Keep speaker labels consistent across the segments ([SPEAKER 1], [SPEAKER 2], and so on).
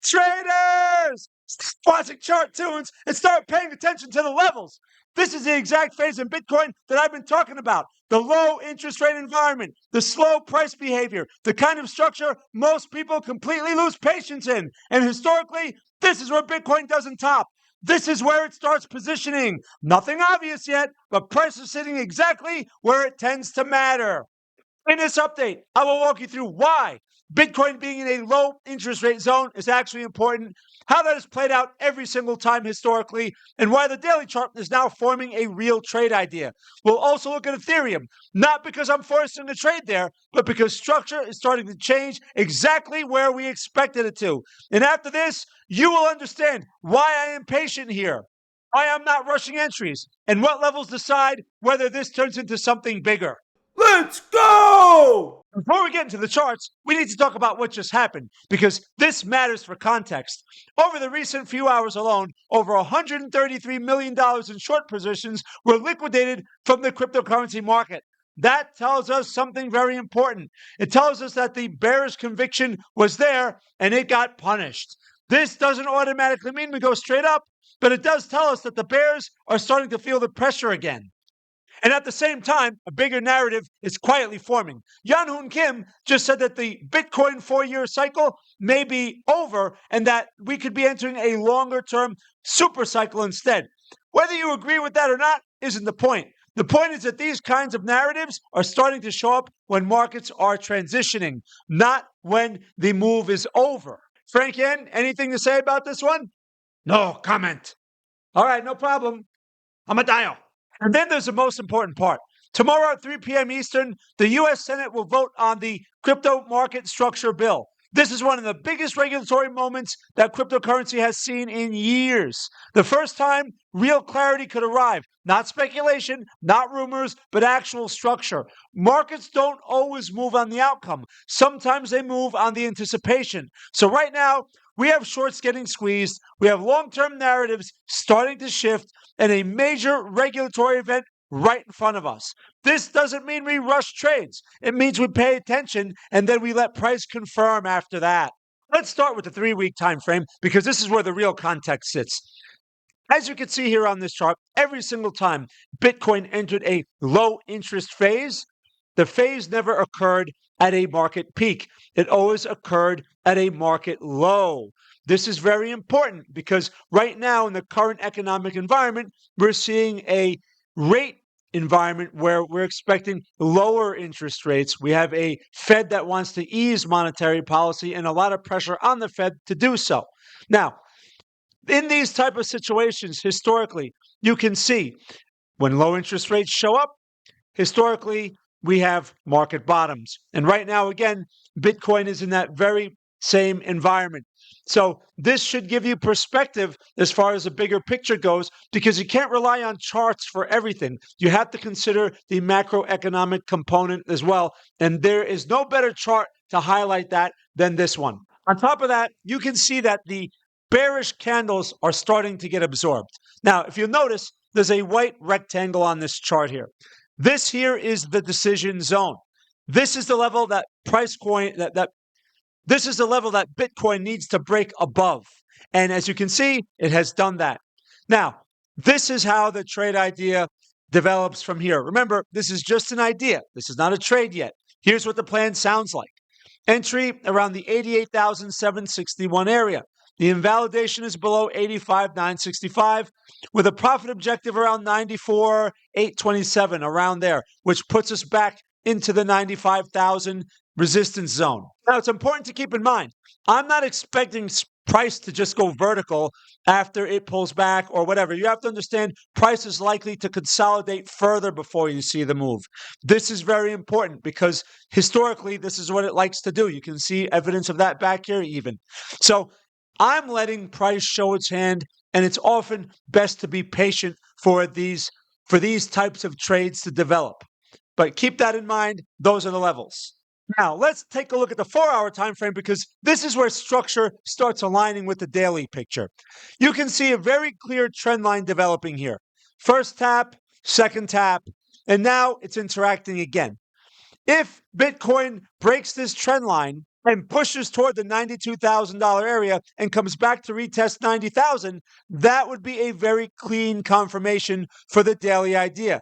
[SPEAKER 1] Traders! Stop watching chart tunes and start paying attention to the levels. This is the exact phase in Bitcoin that I've been talking about. The low interest rate environment, the slow price behavior, the kind of structure most people completely lose patience in. And historically, this is where Bitcoin doesn't top. This is where it starts positioning. Nothing obvious yet, but price is sitting exactly where it tends to matter. In this update, I will walk you through why Bitcoin being in a low interest rate zone is actually important, how that has played out every single time historically, and why the daily chart is now forming a real trade idea. We'll also look at Ethereum, not because I'm forcing a trade there, but because structure is starting to change exactly where we expected it to. And after this, you will understand why I am patient here, why I'm not rushing entries, and what levels decide whether this turns into something bigger.
[SPEAKER 2] Let's go!
[SPEAKER 1] Before we get into the charts, we need to talk about what just happened because this matters for context. Over the recent few hours alone, over $133 million in short positions were liquidated from the cryptocurrency market. That tells us something very important. It tells us that the bearish conviction was there and it got punished. This doesn't automatically mean we go straight up, but it does tell us that the bears are starting to feel the pressure again. And at the same time, a bigger narrative is quietly forming. Yan-Hoon Kim just said that the Bitcoin 4-year cycle may be over and that we could be entering a longer-term super cycle instead. Whether you agree with that or not isn't the point. The point is that these kinds of narratives are starting to show up when markets are transitioning, not when the move is over. Frank Yen, anything to say about this one? No comment. All right, no problem. I'm a dial. And then there's the most important part. Tomorrow at 3 p.m. Eastern, the U.S. Senate will vote on the crypto market structure bill. This is one of the biggest regulatory moments that cryptocurrency has seen in years. The first time real clarity could arrive. Not speculation, not rumors, but actual structure. Markets don't always move on the outcome. Sometimes they move on the anticipation. So right now, we have shorts getting squeezed. We have long-term narratives starting to shift and a major regulatory event right in front of us. This doesn't mean we rush trades. It means we pay attention and then we let price confirm after that. Let's start with the 3-week time frame because this is where the real context sits. As you can see here on this chart, every single time Bitcoin entered a low interest phase, the phase never occurred at a market peak. It always occurred at a market low. This is very important because right now in the current economic environment, we're seeing a rate environment where we're expecting lower interest rates. We have a Fed that wants to ease monetary policy and a lot of pressure on the Fed to do so. Now, in these type of situations, historically, you can see when low interest rates show up, historically, we have market bottoms. And right now, again, Bitcoin is in that very same environment. So this should give you perspective as far as the bigger picture goes, because you can't rely on charts for everything. You have to consider the macroeconomic component as well. And there is no better chart to highlight that than this one. On top of that, you can see that the bearish candles are starting to get absorbed. Now, if you notice, there's a white rectangle on this chart here. This here is the decision zone. This is the level that this is the level that Bitcoin needs to break above. And as you can see, it has done that. Now, this is how the trade idea develops from here. Remember, this is just an idea. This is not a trade yet. Here's what the plan sounds like. Entry around the 88,761 area. The invalidation is below 85,965 with a profit objective around 94,827, around there, which puts us back into the 95,000 resistance zone. Now, it's important to keep in mind, I'm not expecting price to just go vertical after it pulls back or whatever. You have to understand price is likely to consolidate further before you see the move. This is very important because historically, this is what it likes to do. You can see evidence of that back here even. So I'm letting price show its hand, and it's often best to be patient for these types of trades to develop. But keep that in mind. Those are the levels. Now, let's take a look at the 4-hour time frame because this is where structure starts aligning with the daily picture. You can see a very clear trend line developing here. First tap, second tap, and now it's interacting again. If Bitcoin breaks this trend line, and pushes toward the $92,000 area and comes back to retest 90,000, that would be a very clean confirmation for the daily idea.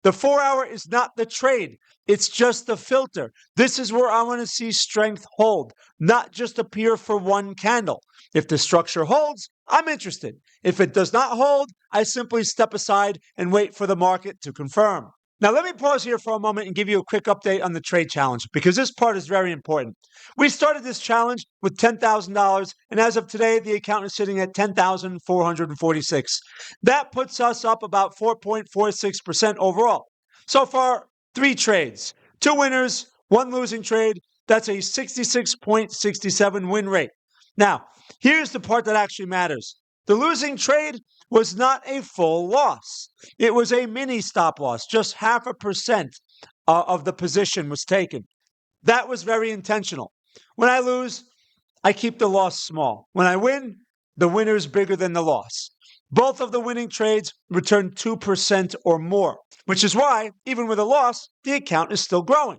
[SPEAKER 1] The 4-hour is not the trade. It's just the filter. This is where I want to see strength hold, not just appear for one candle. If the structure holds, I'm interested. If it does not hold, I simply step aside and wait for the market to confirm. Now, let me pause here for a moment and give you a quick update on the trade challenge because this part is very important. We started this challenge with $10,000, and as of today, the account is sitting at $10,446. That puts us up about 4.46% overall. So far, 3 trades, 2 winners, 1 losing trade. That's a 66.67 win rate. Now, here's the part that actually matters. The losing trade was not a full loss. It was a mini stop loss. Just 0.5% of the position was taken. That was very intentional. When I lose, I keep the loss small. When I win, the winner is bigger than the loss. Both of the winning trades returned 2% or more, which is why, even with a loss, the account is still growing.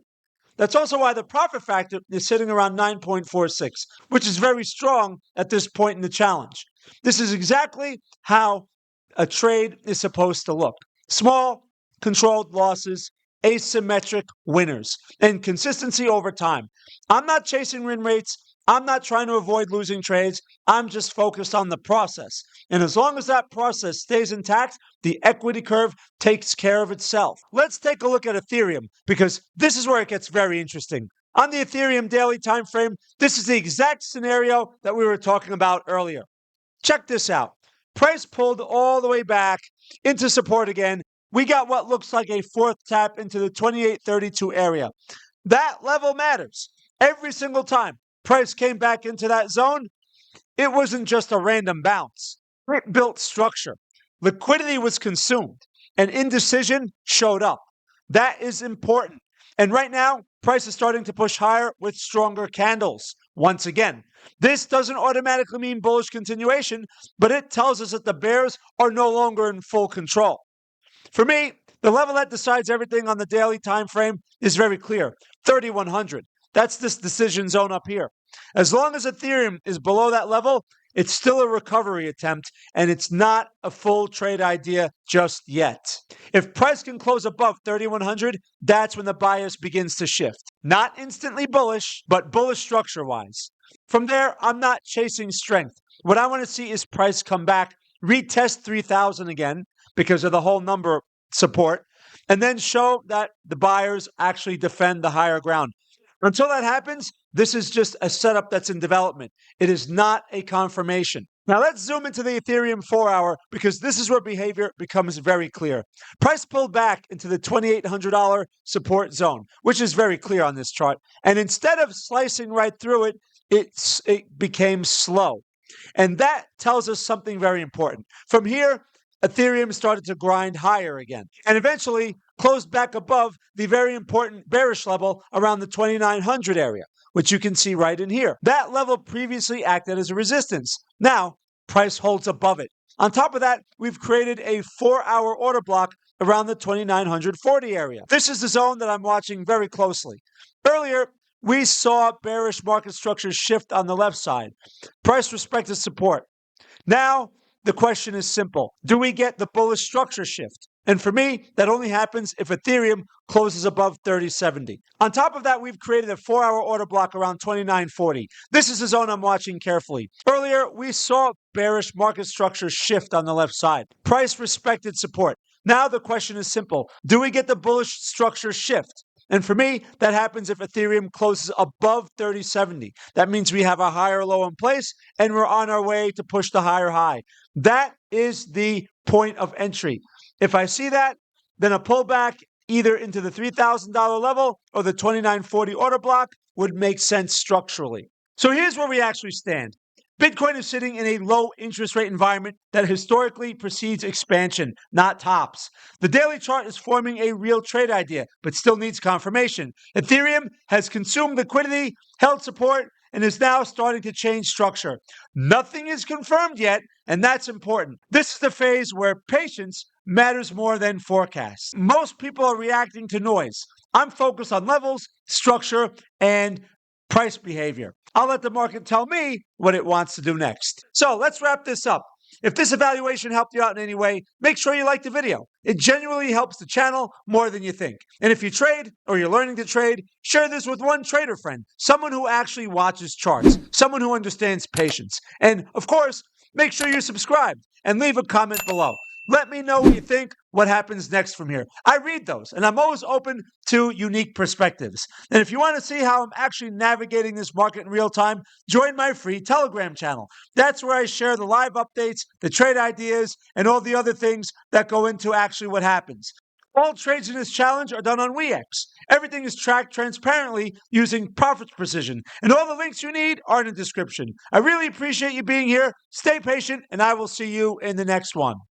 [SPEAKER 1] That's also why the profit factor is sitting around 9.46, which is very strong at this point in the challenge. This is exactly how a trade is supposed to look. Small, controlled losses, asymmetric winners, and consistency over time. I'm not chasing win rates. I'm not trying to avoid losing trades. I'm just focused on the process. And as long as that process stays intact, the equity curve takes care of itself. Let's take a look at Ethereum because this is where it gets very interesting. On the Ethereum daily time frame, this is the exact scenario that we were talking about earlier. Check this out. Price pulled all the way back into support again. We got what looks like a fourth tap into the 2832 area. That level matters. Every single time price came back into that zone, it wasn't just a random bounce. It built structure. Liquidity was consumed, and indecision showed up. That is important. And right now, price is starting to push higher with stronger candles. Once again, this doesn't automatically mean bullish continuation, but it tells us that the bears are no longer in full control. For me, the level that decides everything on the daily time frame is very clear, 3,100. That's this decision zone up here. As long as Ethereum is below that level, it's still a recovery attempt, and it's not a full trade idea just yet. If price can close above 3,100, that's when the bias begins to shift. Not instantly bullish, but bullish structure-wise. From there, I'm not chasing strength. What I want to see is price come back, retest 3,000 again because of the whole number support, and then show that the buyers actually defend the higher ground. Until that happens, this is just a setup that's in development. It is not a confirmation. Now let's zoom into the Ethereum 4-hour because this is where behavior becomes very clear. Price pulled back into the $2,800 support zone, which is very clear on this chart. And instead of slicing right through it, it became slow. And that tells us something very important. From here, Ethereum started to grind higher again and eventually closed back above the very important bearish level around the 2,900 area, which you can see right in here. That level previously acted as a resistance. Now, price holds above it. On top of that, we've created a 4-hour order block around the 2,940 area. This is the zone that I'm watching very closely. Earlier, we saw bearish market structures shift on the left side. Price respected support. Now, the question is simple. Do we get the bullish structure shift? And for me, that only happens if Ethereum closes above 3070. On top of that, we've created a 4-hour order block around 2940. This is the zone I'm watching carefully. Earlier, we saw bearish market structure shift on the left side. Price respected support. Now the question is simple. Do we get the bullish structure shift? And for me, that happens if Ethereum closes above 3070. That means we have a higher low in place and we're on our way to push the higher high. That is the point of entry. If I see that, then a pullback either into the $3,000 level or the 2940 order block would make sense structurally. So here's where we actually stand. Bitcoin is sitting in a low interest rate environment that historically precedes expansion, not tops. The daily chart is forming a real trade idea, but still needs confirmation. Ethereum has consumed liquidity, held support, and is now starting to change structure. Nothing is confirmed yet, and that's important. This is the phase where patience matters more than forecasts. Most people are reacting to noise. I'm focused on levels, structure, and price behavior. I'll let the market tell me what it wants to do next. So let's wrap this up. If this evaluation helped you out in any way, make sure you like the video. It genuinely helps the channel more than you think. And if you trade or you're learning to trade, share this with one trader friend, someone who actually watches charts, someone who understands patience. And of course, make sure you're subscribed and leave a comment below. Let me know what you think, what happens next from here. I read those, and I'm always open to unique perspectives. And if you want to see how I'm actually navigating this market in real time, join my free Telegram channel. That's where I share the live updates, the trade ideas, and all the other things that go into actually what happens. All trades in this challenge are done on WeX. Everything is tracked transparently using Profits Precision, and all the links you need are in the description. I really appreciate you being here. Stay patient, and I will see you in the next one.